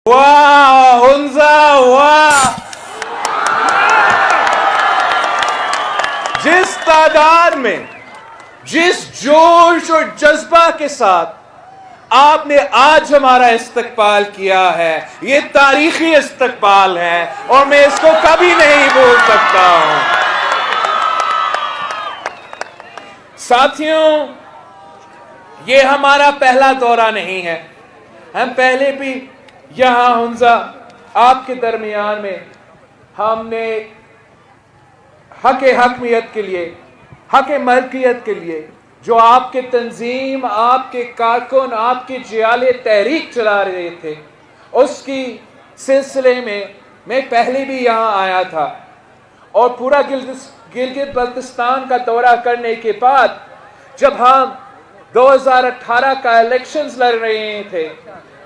واہ ہنزا واہ، جس تعداد میں، جس جوش اور جذبہ کے ساتھ آپ نے آج ہمارا استقبال کیا ہے، یہ تاریخی استقبال ہے اور میں اس کو کبھی نہیں بھول سکتا ہوں۔ ساتھیوں، یہ ہمارا پہلا دورہ نہیں ہے، ہم پہلے بھی یہاں ہنزا آپ کے درمیان میں ہم نے حق حکمیت کے لیے، حق ملکیت کے لیے جو آپ کے تنظیم، آپ کے کارکن، آپ کے جیالے تحریک چلا رہے تھے، اس کی سلسلے میں پہلے بھی یہاں آیا تھا، اور پورا گلگت بلتستان کا دورہ کرنے کے بعد جب ہم 2018 کا الیکشنز لڑ رہے تھے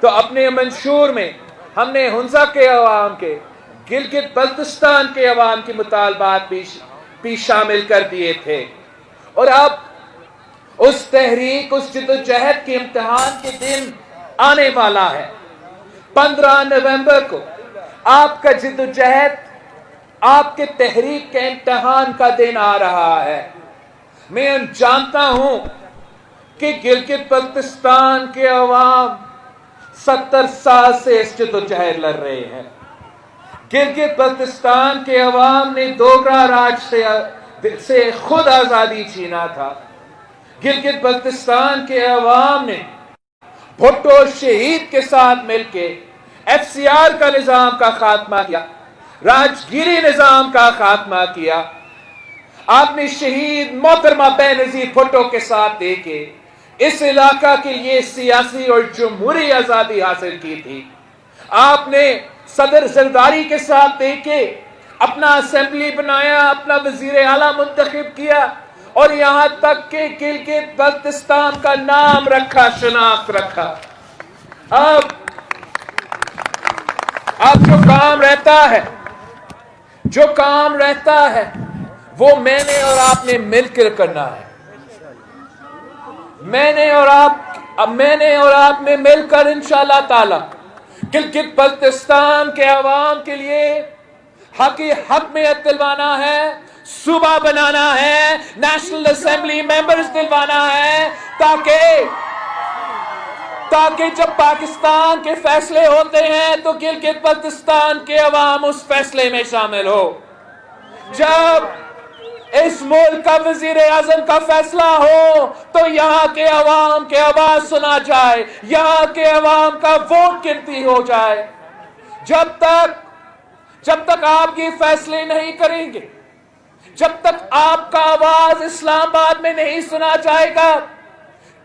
تو اپنے منشور میں ہم نے ہنزا کے عوام کے، گلگت بلتستان کے عوام کی مطالبات بھی شامل کر دیے تھے، اور اب اس تحریک، اس جدوجہد کے امتحان کے دن آنے والا ہے۔ 15 نومبر کو آپ کا جدوجہد، آپ کے تحریک کے امتحان کا دن آ رہا ہے۔ میں جانتا ہوں کہ گلگت بلتستان کے عوام 70 سال سے اس جدوجہد لڑ رہے ہیں۔ گلگت بلتستان کے عوام نے دوگرا راج سے خود آزادی چھینا تھا۔ گلگت بلتستان کے عوام نے بھٹو شہید کے ساتھ مل کے ایف سی آر کا نظام کا خاتمہ کیا، راجگیری نظام کا خاتمہ کیا۔ آپ نے شہید محترمہ بے نظیر بھٹو کے ساتھ دے کے اس علاقہ کے لیے سیاسی اور جمہوری آزادی حاصل کی تھی۔ آپ نے صدر زرداری کے ساتھ دے کے اپنا اسمبلی بنایا، اپنا وزیر اعلیٰ منتخب کیا، اور یہاں تک کہ گلگت بلتستان کا نام رکھا، شناخت رکھا۔ اب جو کام رہتا ہے وہ میں نے اور آپ نے مل کر کرنا ہے۔ میں نے اور آپ نے مل کر انشاءاللہ تعالی گلگت بلتستان کے عوام کے لیے حکمیت دلوانا ہے، صوبہ بنانا ہے، نیشنل اسمبلی ممبرز دلوانا ہے، تاکہ جب پاکستان کے فیصلے ہوتے ہیں تو گلگت بلتستان کے عوام اس فیصلے میں شامل ہو۔ جب اس ملک کا وزیر اعظم کا فیصلہ ہو تو یہاں کے عوام کے آواز سنا جائے، یہاں کے عوام کا ووٹ گنتی ہو جائے۔ جب تک آپ یہ فیصلے نہیں کریں گے، جب تک آپ کا آواز اسلام آباد میں نہیں سنا جائے گا،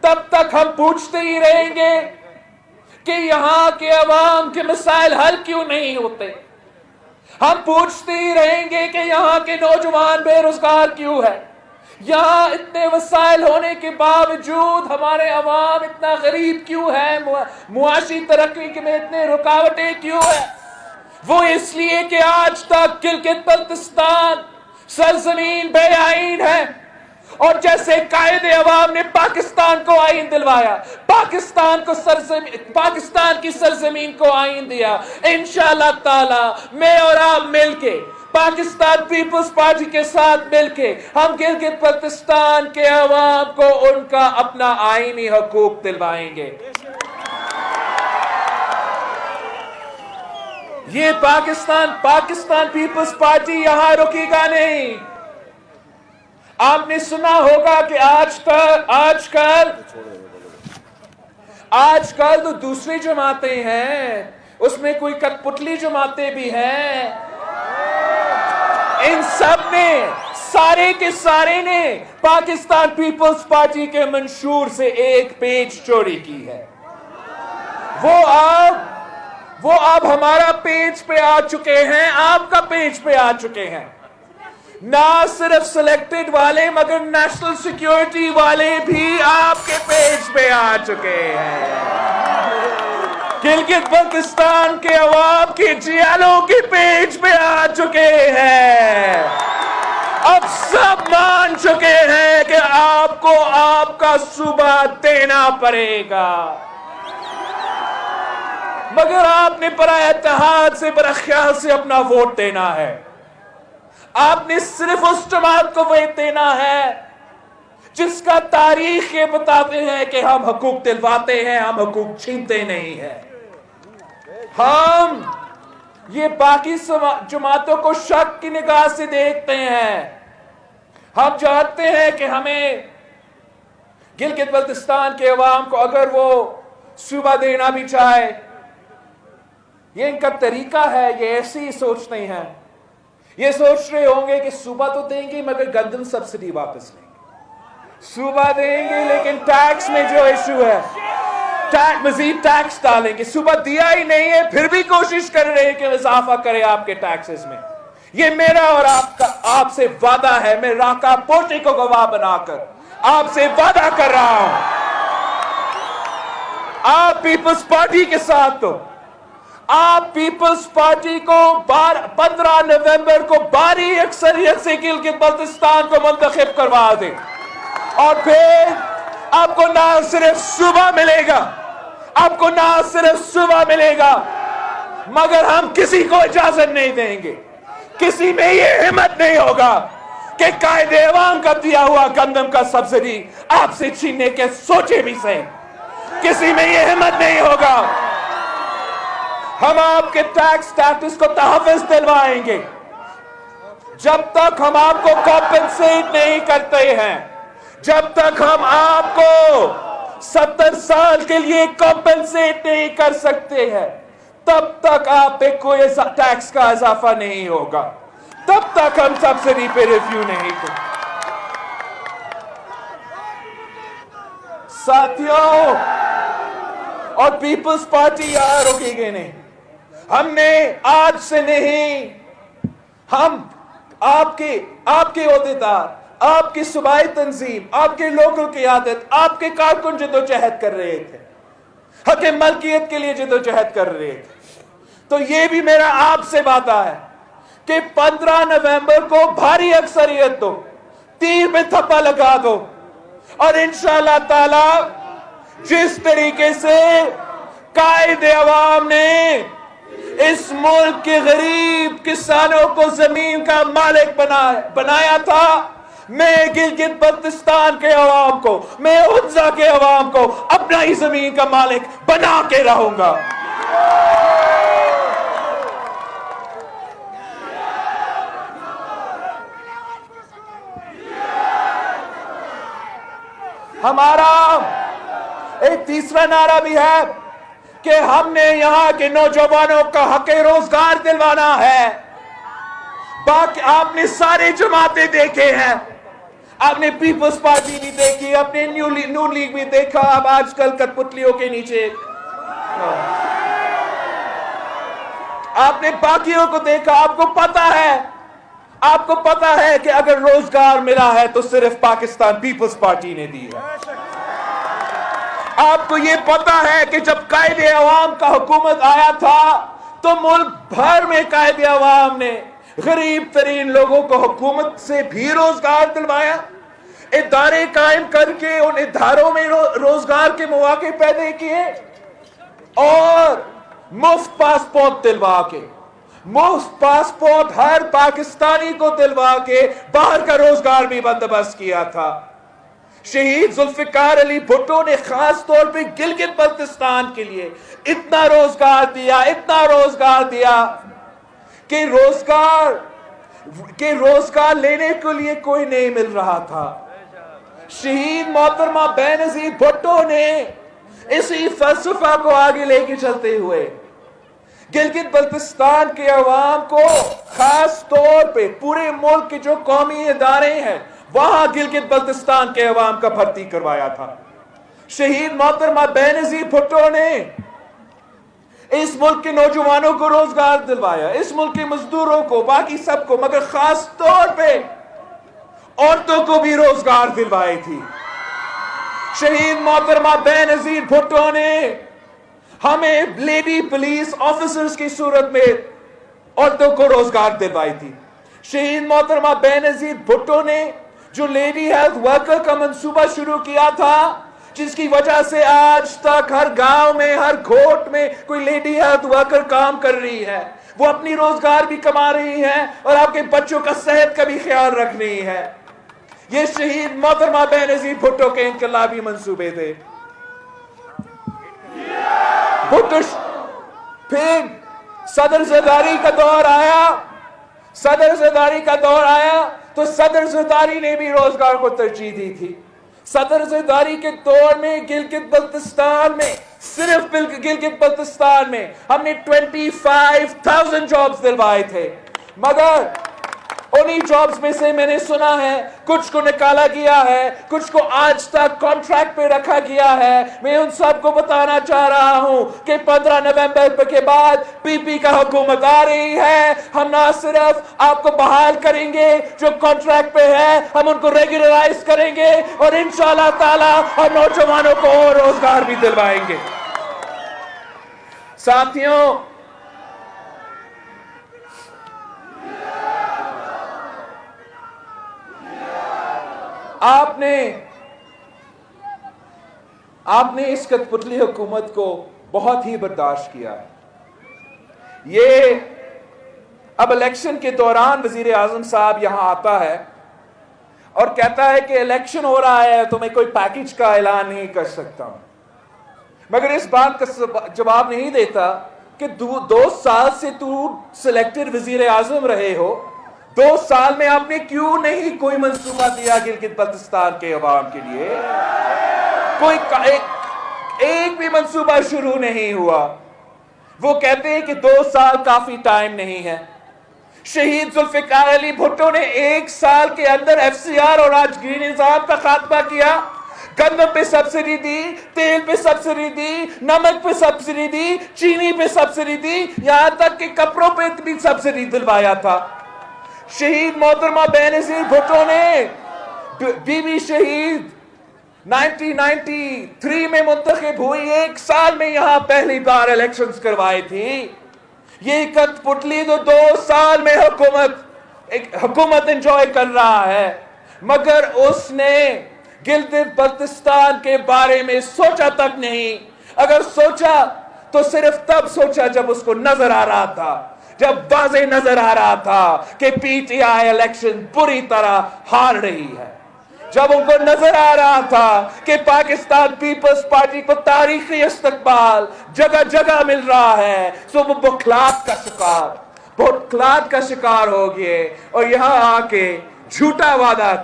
تب تک ہم پوچھتے ہی رہیں گے کہ یہاں کے عوام کے مسائل حل کیوں نہیں ہوتے۔ ہم پوچھتے ہی رہیں گے کہ یہاں کے نوجوان بے روزگار کیوں ہے، یہاں اتنے وسائل ہونے کے باوجود ہمارے عوام اتنا غریب کیوں ہے، معاشی ترقی میں اتنے رکاوٹیں کیوں ہیں۔ وہ اس لیے کہ آج تک گلگت بلتستان سرزمین بے آئین ہے، اور جیسے قائد عوام نے پاکستان کو آئین دلوایا، پاکستان کی سرزمین کو آئین دیا، انشاءاللہ تعالی میں اور آپ مل کے، پاکستان پیپلز پارٹی کے ساتھ مل کے، ہم گلگت بلتستان کے عوام کو ان کا اپنا آئینی حقوق دلوائیں گے۔ یہ پاکستان پیپلز پارٹی یہاں رکے گا نہیں۔ آپ نے سنا ہوگا کہ آج کل تو دوسری جماعتیں ہیں، اس میں کوئی کٹ پتلی جماعتیں بھی ہیں، ان سب نے، سارے کے سارے نے پاکستان پیپلز پارٹی کے منشور سے ایک پیج چوری کی ہے۔ وہ اب ہمارا پیج پہ آ چکے ہیں، آپ کا پیج پہ آ چکے ہیں۔ نہ صرف سلیکٹڈ والے مگر نیشنل سیکیورٹی والے بھی آپ کے پیج پہ آ چکے ہیں۔ گلگت بلتستان کے عوام کے جیالوں کے پیج پہ آ چکے ہیں۔ اب سب مان چکے ہیں کہ آپ کو آپ کا صوبہ دینا پڑے گا۔ مگر آپ نے برائے اتحاد سے برخیال سے اپنا ووٹ دینا ہے. آپ نے صرف اس جماعت کو ووٹ دینا ہے جس کا تاریخ یہ بتاتے ہیں کہ ہم حقوق دلواتے ہیں, ہم حقوق چھینتے نہیں ہیں. ہم یہ باقی جماعتوں کو شک کی نگاہ سے دیکھتے ہیں. ہم چاہتے ہیں کہ ہمیں گلگت بلتستان کے عوام کو اگر وہ صوبہ دینا بھی چاہے, یہ ان کا طریقہ ہے, یہ ایسی ہی سوچتے ہیں. یہ سوچ رہے ہوں گے کہ صوبہ تو دیں گے مگر گندم سبسڈی واپس لیں گے, صوبہ دیں گے لیکن ٹیکس میں جو ایشو ہے مزید ٹیکس ڈالیں گے. صوبہ دیا ہی نہیں ہے پھر بھی کوشش کر رہے ہیں کہ اضافہ کرے آپ کے ٹیکسز میں. یہ میرا اور آپ سے وعدہ ہے. میں راکا پوٹی کو گواہ بنا کر آپ سے وعدہ کر رہا ہوں, آپ پیپلز پارٹی کے ساتھ تو آپ پیپلز پارٹی کو 15 نومبر کو بھاری اکثریت سے گلگت بلتستان کو منتخب کروا دیں, اور پھر آپ کو نہ صرف صوبہ ملے گا, آپ کو نہ صرف صوبہ ملے گا, مگر ہم کسی کو اجازت نہیں دیں گے, کسی میں یہ ہمت نہیں ہوگا کہ قائد عوام کا دیا ہوا گندم کا سبسڈی آپ سے چھیننے کے سوچے بھی صحیح. کسی میں یہ ہمت نہیں ہوگا. ہم آپ کے ٹیکس سٹیٹس کو تحفظ دلوائیں گے جب تک ہم آپ کو کمپنسیٹ نہیں کرتے ہیں, جب تک ہم آپ کو 70 سال کے لیے کمپنسیٹ نہیں کر سکتے ہیں, تب تک آپ پہ کوئی ٹیکس کا اضافہ نہیں ہوگا, تب تک ہم سبسڈی پہ ریویو نہیں کریں. ساتھیوں, اور پیپلز پارٹی یہاں روکے گے نہیں. ہم نے آج سے نہیں, ہم آپ کے عہدیدار, آپ کی صوبائی تنظیم, آپ کے لوگوں کی عادت, آپ کے کارکن جدوجہد کر رہے تھے, حق ملکیت کے لیے جدوجہد کر رہے تھے. تو یہ بھی میرا آپ سے وعدہ ہے کہ 15 نومبر کو بھاری اکثریت دو, تیر میں تھپا لگا دو, اور انشاءاللہ تعالی جس طریقے سے قائد عوام نے اس ملک کے غریب کسانوں کو زمین کا مالک بنایا تھا, میں گلگت بلتستان کے عوام کو, میں ہنزا کے عوام کو اپنا ہی زمین کا مالک بنا کے رہوں گا. ہمارا ایک تیسرا نعرہ بھی ہے کہ ہم نے یہاں کے نوجوانوں کا حق روزگار دلوانا ہے. باقی آپ نے سارے جماعتیں دیکھے ہیں, آپ نے پیپلز پارٹی بھی دیکھی, آپ نے نون لیگ بھی دیکھا, اب آج کل کٹپتلیوں کے نیچے آپ نے باقیوں کو دیکھا. آپ کو پتا ہے کہ اگر روزگار ملا ہے تو صرف پاکستان پیپلز پارٹی نے دی ہے. آپ کو یہ پتا ہے کہ جب قائد عوام کا حکومت آیا تھا تو ملک بھر میں قائد عوام نے غریب ترین لوگوں کو حکومت سے بھی روزگار دلوایا, ادارے قائم کر کے ان اداروں میں روزگار کے مواقع پیدا کیے, اور مفت پاسپورٹ دلوا کے, مفت پاسپورٹ ہر پاکستانی کو دلوا کے باہر کا روزگار بھی بندوبست کیا تھا. شہید ذوالفقار علی بھٹو نے خاص طور پہ گلگت بلتستان کے لیے اتنا روزگار دیا کہ روزگار لینے کے لیے کوئی نہیں مل رہا تھا. شہید محترمہ بینظیر بھٹو نے اسی فلسفہ کو آگے لے کے چلتے ہوئے گلگت بلتستان کے عوام کو, خاص طور پہ پورے ملک کے جو قومی ادارے ہیں وہاں گلگت بلتستان کے عوام کا بھرتی کروایا تھا. شہید محترمہ بینظیر بھٹو نے اس ملک کے نوجوانوں کو روزگار دلوایا, اس ملک کے مزدوروں کو, باقی سب کو, مگر خاص طور پہ عورتوں کو بھی روزگار دلوائی تھی. شہید محترمہ بینظیر بھٹو نے ہمیں لیڈی پولیس آفیسرز کی صورت میں عورتوں کو روزگار دلوائی تھی. شہید محترمہ بینظیر بھٹو نے جو لیڈی ہیلتھ ورکر کا منصوبہ شروع کیا تھا, جس کی وجہ سے آج تک ہر گاؤں میں ہر گھوٹ میں کوئی لیڈی ہاتھ اٹھا کر کام کر رہی ہے، وہ اپنی روزگار بھی کما رہی ہے اور آپ کے بچوں کا صحت کا بھی خیال رکھ رہی ہے۔ یہ شہید محترمہ بینظیر بھٹو کے انقلابی منصوبے تھے۔ بھٹو پھر صدر زرداری کا دور آیا تو صدر زرداری نے بھی روزگار کو ترجیح دی تھی۔ صدر زرداری کے دور میں گلگت بلتستان میں، صرف گلگت بلتستان میں ہم نے 25,000 جابز دلوائے تھے، مگر انہی جابز میں سے میں نے سنا ہے کچھ کو نکالا گیا ہے، کچھ کو آج تک کانٹریکٹ پہ رکھا گیا ہے۔ میں ان سب کو بتانا چاہ رہا ہوں کہ 15 نومبر کے بعد پی پی کا حکومت آ رہی ہے، ہم نہ صرف آپ کو بحال کریں گے جو کانٹریکٹ پہ ہے، ہم ان کو ریگولرائز کریں گے اور انشاءاللہ تعالی اور نوجوانوں کو اور روزگار بھی دلوائیں گے۔ ساتھیوں، آپ نے اس کٹ پتلی حکومت کو بہت ہی برداشت کیا ہے۔ یہ اب الیکشن کے دوران وزیر اعظم صاحب یہاں آتا ہے اور کہتا ہے کہ الیکشن ہو رہا ہے تو میں کوئی پیکج کا اعلان نہیں کر سکتا ہوں، مگر اس بات کا جواب نہیں دیتا کہ 2 سال سے تو سلیکٹڈ وزیر اعظم رہے ہو، 2 سال میں آپ نے کیوں نہیں کوئی منصوبہ دیا گلگت بلتستان کے عوام کے لیے؟ کوئی ایک بھی منصوبہ شروع نہیں ہوا۔ وہ کہتے ہیں کہ 2 سال کافی ٹائم نہیں ہے۔ شہید ذوالفقار علی بھٹو نے 1 سال کے اندر ایف سی آر اور راجگیر نظام کا خاتمہ کیا، گندم پہ سبسڈی دی، تیل پہ سبسڈی دی، نمک پہ سبسڈی دی، چینی پہ سبسڈی دی، یہاں تک کہ کپڑوں پہ بھی سبسڈی دلوایا تھا۔ شہید محترمہ بینظیر بھٹو نے بی بی شہید 1993 میں منتخب ہوئی، 1 سال میں یہاں پہلی بار الیکشنز کروائے تھی۔ یہ کٹ پتلی تو 2 سال میں حکومت انجوائے کر رہا ہے، مگر اس نے گلگت بلتستان کے بارے میں سوچا تک نہیں۔ اگر سوچا تو صرف تب سوچا جب اس کو نظر آ رہا تھا، جب واضح نظر آ رہا تھا کہ پی ٹی آئی الیکشن بری طرح ہار رہی ہے، جب ان کو نظر آ رہا تھا کہ پاکستان پیپلز پارٹی کو تاریخی استقبال جگہ جگہ مل رہا ہے، سو وہ بخلات کا شکار ہو گئے اور یہاں آ کے جھوٹا وعدہ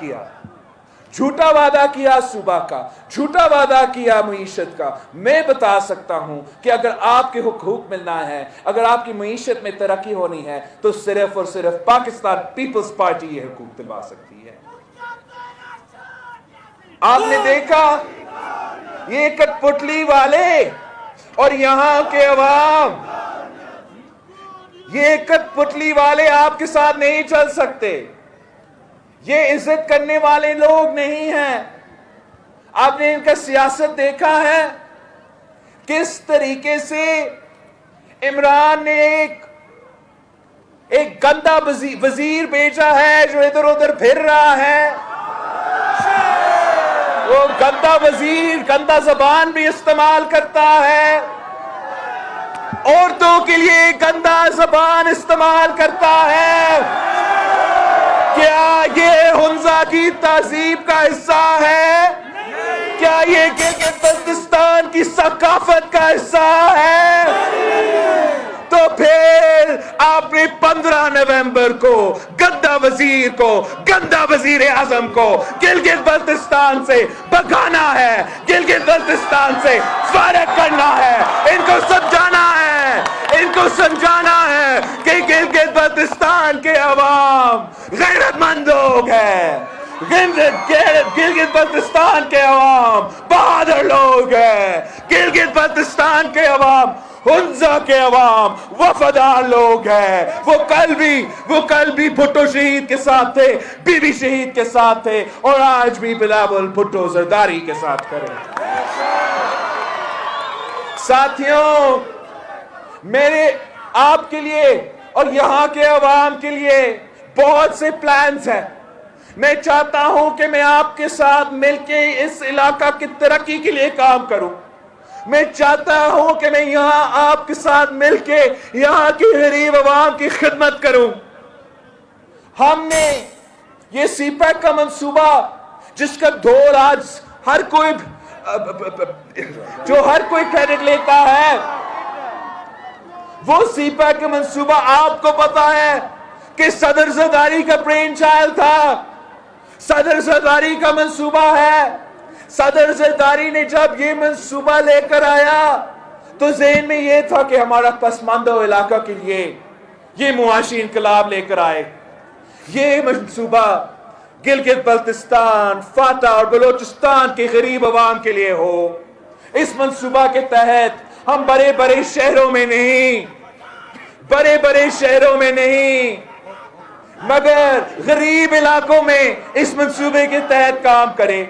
کیا صوبہ کا، جھوٹا وعدہ کیا معیشت کا۔ میں بتا سکتا ہوں کہ اگر آپ کے حقوق ملنا ہے، اگر آپ کی معیشت میں ترقی ہونی ہے تو صرف اور صرف پاکستان پیپلز پارٹی یہ حقوق دلوا سکتی ہے۔ آپ نے دیکھا یہ کٹ پتلی والے اور یہاں کے عوام، یہ کٹ پتلی والے آپ کے ساتھ نہیں چل سکتے، یہ عزت کرنے والے لوگ نہیں ہیں۔ آپ نے ان کا سیاست دیکھا ہے، کس طریقے سے عمران نے ایک گندا وزیر بھیجا ہے جو ادھر ادھر پھر رہا ہے۔ وہ گندا وزیر گندا زبان بھی استعمال کرتا ہے، عورتوں کے لیے گندا زبان استعمال کرتا ہے۔ کیا یہ ہنزا کی تہذیب کا حصہ ہے؟ کیا یہ گلگت بلتستان کی ثقافت کا حصہ ہے؟ تو پھر آپ نے 15 نومبر کو گندا وزیر کو، گندا وزیر اعظم کو گلگت بلتستان سے بھگانا ہے، گلگت بلتستان سے فارغ کرنا ہے، ان کو سمجھانا ہے، ان کو سمجھانا ہے کہ گلگت بلتستان کے عوام غیرت مند لوگ ہیں، گلگت بلتستان کے عوام بہادر لوگ ہیں، گلگت بلتستان کے عوام، ہنزا کے عوام وفادار لوگ ہیں۔ وہ کل بھی بھٹو شہید کے ساتھ تھے، بی بی شہید کے ساتھ تھے اور آج بھی بلاول بھٹو زرداری کے ساتھ کریں۔ ساتھیوں، میرے آپ کے لیے اور یہاں کے عوام کے لیے بہت سے پلانز ہیں، میں چاہتا ہوں کہ میں آپ کے ساتھ مل کے اس علاقہ کی ترقی کے لیے کام کروں. میں چاہتا ہوں کہ میں یہاں آپ کے ساتھ مل کے یہاں کی غریب عوام کی خدمت کروں. ہم نے یہ سی پیک کا منصوبہ جس کا دور آج ہر کوئی کریڈٹ لیتا ہے، وہ سی پیک کا منصوبہ آپ کو پتا ہے کہ صدر زرداری کا برین چائلڈ تھا. صدر زرداری کا منصوبہ ہے. صدر زرداری نے جب یہ منصوبہ لے کر آیا تو ذہن میں یہ تھا کہ ہمارا پسماندہ علاقہ کے لیے یہ معاشی انقلاب لے کر آئے. یہ منصوبہ گلگت بلتستان، فاٹا اور بلوچستان کے غریب عوام کے لیے ہو. اس منصوبہ کے تحت ہم بڑے بڑے شہروں میں نہیں مگر غریب علاقوں میں اس منصوبے کے تحت کام کریں.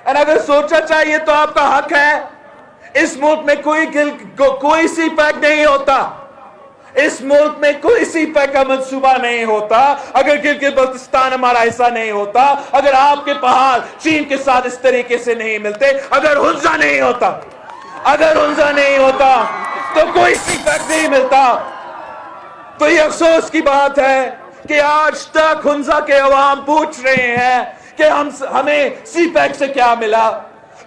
اور اگر سوچا چاہیے تو آپ کا حق ہے. اس ملک میں کوئی سی پیک نہیں ہوتا. اس ملک میں کوئی سی پیک کا منصوبہ نہیں ہوتا اگر گلگت بلتستان ہمارا حصہ نہیں ہوتا، اگر آپ کے پہاڑ چین کے ساتھ اس طریقے سے نہیں ملتے، اگر ہنزا نہیں ہوتا تو کوئی سی پیک نہیں ملتا. تو یہ افسوس کی بات ہے کہ آج تک ہنزا کے عوام پوچھ رہے ہیں کہ ہمیں سی پیک سے کیا ملا.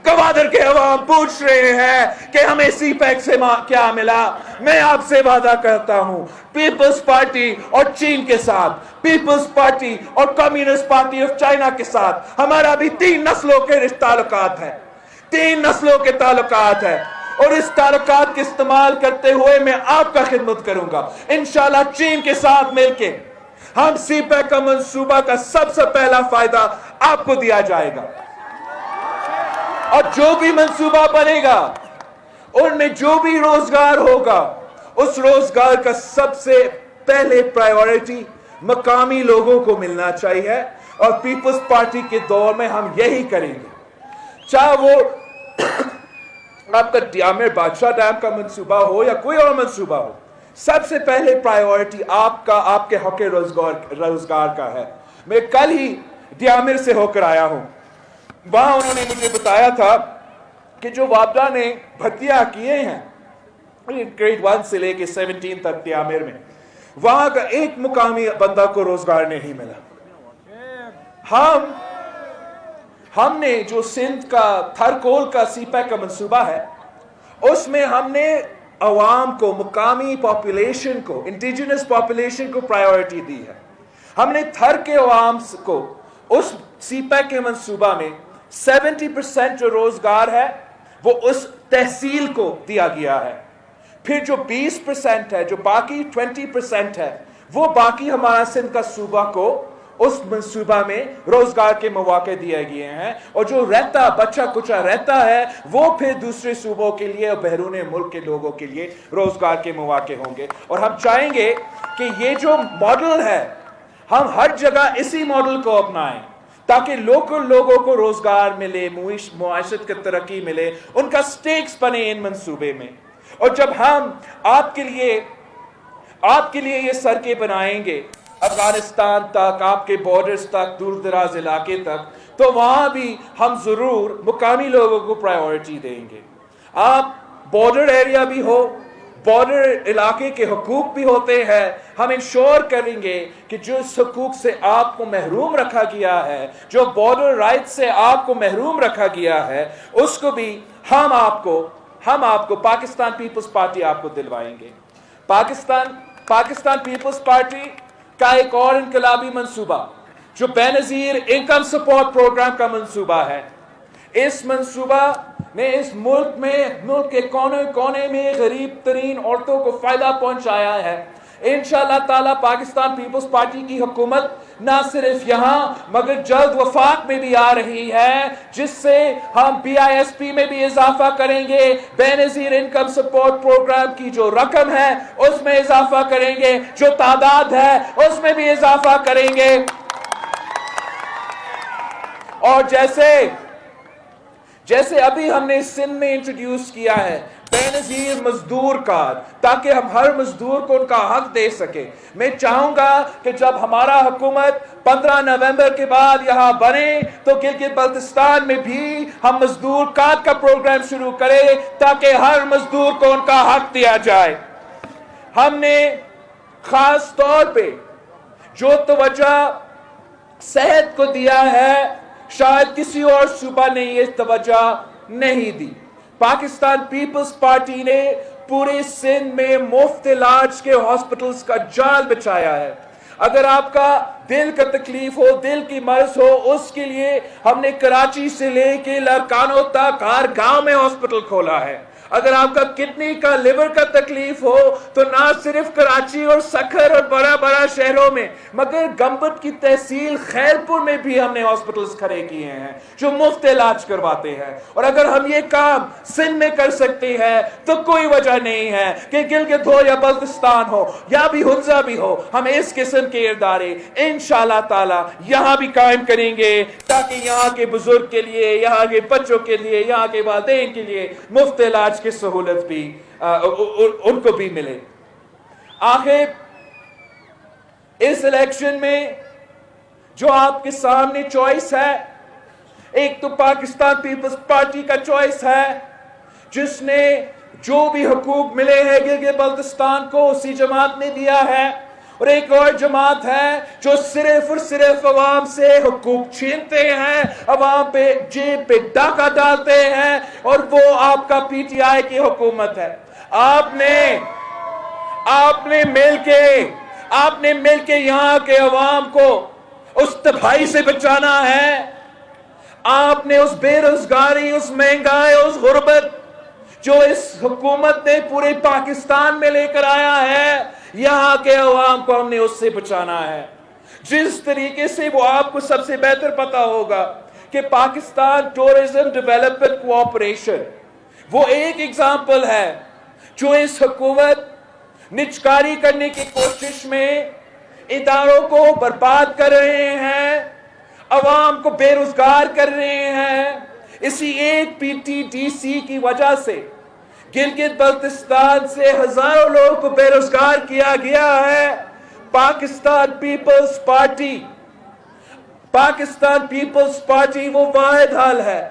گوادر کے عوام پوچھ رہے ہیں کہ ہمیں سی پیک سے کیا ملا. میں آپ سے وعدہ کرتا ہوں پیپلز پارٹی اور چین کے ساتھ، پیپلز پارٹی اور کمیونسٹ پارٹی آف چائنا کے ساتھ ہمارا بھی 3 نسلوں کے تعلقات ہیں. 3 نسلوں کے تعلقات ہیں اور اس تعلقات کے استعمال کرتے ہوئے میں آپ کا خدمت کروں گا. انشاءاللہ چین کے ساتھ مل کے ہم سی پیک کا منصوبہ کا سب سے پہلا فائدہ آپ کو دیا جائے گا. اور جو بھی منصوبہ بنے گا ان میں جو بھی روزگار ہوگا اس روزگار کا سب سے پہلے پرائیورٹی مقامی لوگوں کو ملنا چاہیے. اور پیپلز پارٹی کے دور میں ہم یہی کریں گے. چاہے وہ آپ کا ڈیامر بادشاہ ڈیم کا منصوبہ ہو یا کوئی اور منصوبہ ہو، سب سے پہلے پرائیورٹی آپ کے حق روزگار کا ہے. میں کل ہی ڈیامر سے ہو کر آیا ہوں. وہاں انہوں نے مجھے بتایا تھا کہ جو وابڈا نے بھتیاں کیے ہیں گریڈ 1 سے لے کے 17 تک ڈیامر میں، وہاں کا ایک مقامی بندہ کو روزگار نہیں ملا. ہم نے جو سندھ کا تھرکول کا سی پیک کا منصوبہ ہے اس میں ہم نے عوام کو، مقامی پاپولیشن کو، انڈیجنس پاپولیشن کو پرائیورٹی دی ہے. ہم نے تھر کے عوام کو اس سی پیک کے منصوبہ میں 70% جو روزگار ہے وہ اس تحصیل کو دیا گیا ہے. پھر جو 20% ہے، جو باقی 20% ہے، وہ باقی ہمارا سندھ کا صوبہ کو اس منصوبہ میں روزگار کے مواقع دیے گئے ہیں. اور جو بچہ کچا رہتا ہے وہ پھر دوسرے صوبوں کے لیے اور بیرون ملک کے لوگوں کے لیے روزگار کے مواقع ہوں گے. اور ہم چاہیں گے کہ یہ جو ماڈل ہے ہم ہر جگہ اسی ماڈل کو اپنائیں تاکہ لوکل لوگوں کو روزگار ملے، معاشرت کی ترقی ملے، ان کا سٹیکس بنے ان منصوبے میں. اور جب ہم آپ کے لیے یہ سڑکیں بنائیں گے افغانستان تک، آپ کے بارڈرز تک، دور دراز علاقے تک، تو وہاں بھی ہم ضرور مقامی لوگوں کو پرائیورٹی دیں گے. آپ بارڈر ایریا بھی ہو، بارڈر علاقے کے حقوق بھی ہوتے ہیں. ہم انشور کریں گے کہ جو اس حقوق سے آپ کو محروم رکھا گیا ہے، جو بارڈر رائٹ سے آپ کو محروم رکھا گیا ہے، اس کو بھی ہم آپ کو پاکستان پیپلز پارٹی آپ کو دلوائیں گے. پاکستان پیپلز پارٹی کا ایک اور انقلابی منصوبہ جو بے نظیر انکم سپورٹ پروگرام کا منصوبہ ہے. اس منصوبہ نے اس ملک کے کونے کونے میں غریب ترین عورتوں کو فائدہ پہنچایا ہے. انشاءاللہ تعالی پاکستان پیپلز پارٹی کی حکومت نہ صرف یہاں مگر جلد وفاق میں بھی آ رہی ہے، جس سے ہم BISP میں بھی اضافہ کریں گے. بے نظیر انکم سپورٹ پروگرام کی جو رقم ہے اس میں اضافہ کریں گے، جو تعداد ہے اس میں بھی اضافہ کریں گے. اور جیسے ابھی ہم نے سندھ میں انٹروڈیوس کیا ہے بے-نظیر مزدور کارڈ، تاکہ ہم ہر مزدور کو ان کا حق دے سکے۔ میں چاہوں گا کہ جب ہمارا حکومت 15 نومبر کے بعد یہاں بنے تو گلگت بلتستان میں بھی ہم مزدور کارڈ کا پروگرام شروع کریں تاکہ ہر مزدور کو ان کا حق دیا جائے۔ ہم نے خاص طور پہ جو توجہ صحت کو دیا ہے، شاید کسی اور صوبہ نے یہ توجہ نہیں دی۔ پاکستان پیپلز پارٹی نے پورے سندھ میں مفت علاج کے ہاسپٹلز کا جال بچھایا ہے۔ اگر آپ کا دل کا تکلیف ہو، دل کی مرض ہو، اس کے لیے ہم نے کراچی سے لے کے لڑکانوں تک ہر گاؤں میں ہاسپٹل کھولا ہے۔ اگر آپ کا کڈنی کا، لیور کا تکلیف ہو تو نہ صرف کراچی اور سکھر اور بڑا بڑا شہروں میں مگر گمبت کی تحصیل خیرپور میں بھی ہم نے ہاسپٹلز کھڑے کیے ہیں جو مفت علاج کرواتے ہیں۔ اور اگر ہم یہ کام سندھ میں کر سکتے ہیں تو کوئی وجہ نہیں ہے کہ گلگت ہو یا بلتستان ہو یا بھی ہنزا بھی ہو، ہم اس قسم کے ادارے انشاءاللہ تعالی یہاں بھی قائم کریں گے تاکہ یہاں کے بزرگ کے لیے، یہاں کے بچوں کے لیے، یہاں کے والدین کے لیے مفت علاج کی سہولت بھی ان کو بھی ملے۔ آخر اس الیکشن میں جو آپ کے سامنے چوائس ہے، ایک تو پاکستان پیپلز پارٹی کا چوائس ہے جس نے جو بھی حقوق ملے ہیں گلگت بلتستان کو اسی جماعت نے دیا ہے، اور ایک اور جماعت ہے جو صرف اور صرف عوام سے حقوق چھینتے ہیں، عوام پہ جیب پہ ڈاکہ ڈالتے ہیں، اور وہ آپ کا پی ٹی آئی کی حکومت ہے۔ آپ نے مل کے یہاں کے عوام کو اس تباہی سے بچانا ہے۔ آپ نے اس بے روزگاری، اس مہنگائی، اس غربت جو اس حکومت نے پورے پاکستان میں لے کر آیا ہے، یہاں کے عوام کو ہم نے اس سے بچانا ہے۔ جس طریقے سے وہ آپ کو سب سے بہتر پتا ہوگا کہ پاکستان ٹورزم ڈیولپمنٹ کوآپریشن وہ ایک ایگزامپل ہے جو اس حکومت نجکاری کرنے کی کوشش میں اداروں کو برباد کر رہے ہیں، عوام کو بے روزگار کر رہے ہیں۔ اسی ایک پی ٹی ڈی سی کی وجہ سے گلگت بلتستان سے ہزاروں لوگوں کو بے روزگار کیا گیا ہے۔ پاکستان پیپلز پارٹی وہ واحد حل ہے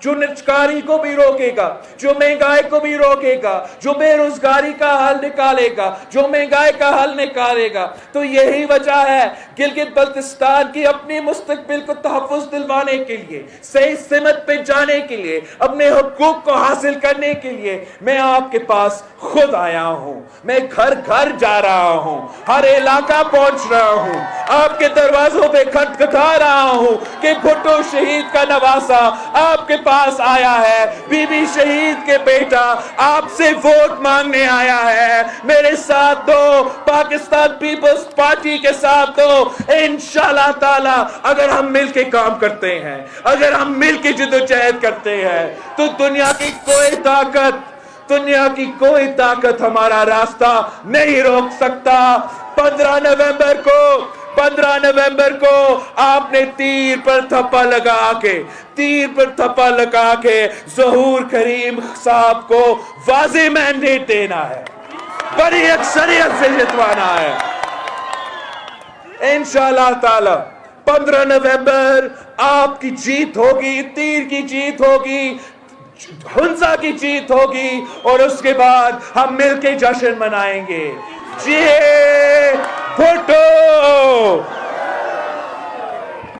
جو نجکاری کو بھی روکے گا، جو مہنگائی کو بھی روکے گا، جو بے روزگاری کا حل نکالے گا، جو مہنگائی کا حل نکالے گا۔ تو یہی وجہ ہے گلگت بلتستان کی اپنی مستقبل کو تحفظ دلوانے کے لیے، صحیح سمت پہ جانے کے لیے، اپنے حقوق کو حاصل کرنے کے لیے میں آپ کے پاس خود آیا ہوں۔ میں گھر گھر جا رہا ہوں، ہر علاقہ پہنچ رہا ہوں، آپ کے دروازوں پہ کھٹکھٹا رہا ہوں کہ بھٹو شہید کا نواسا آپ کے پاس آیا ہے، بی بی شہید کے بیٹا آپ سے ووٹ مانگنے آیا ہے۔ میرے ساتھ دو، پاکستان پیپلز پارٹی کے ساتھ دو۔ انشاءاللہ تعالی اگر ہم مل کے کام کرتے ہیں، اگر ہم مل کے جدوجہد کرتے ہیں تو دنیا کی کوئی طاقت ہمارا راستہ نہیں روک سکتا۔ 15 نومبر کو آپ نے تیر پر تھپا لگا کے ظہور کریم صاحب کو واضح مینڈیٹ دینا ہے، بڑی اکثریت سے جتوانا ہے۔ انشاءاللہ تعالی 15 نومبر آپ کی جیت ہوگی، تیر کی جیت ہوگی، ہنزا کی جیت ہوگی، اور اس کے بعد ہم مل کے جشن منائیں گے۔ جی بھٹو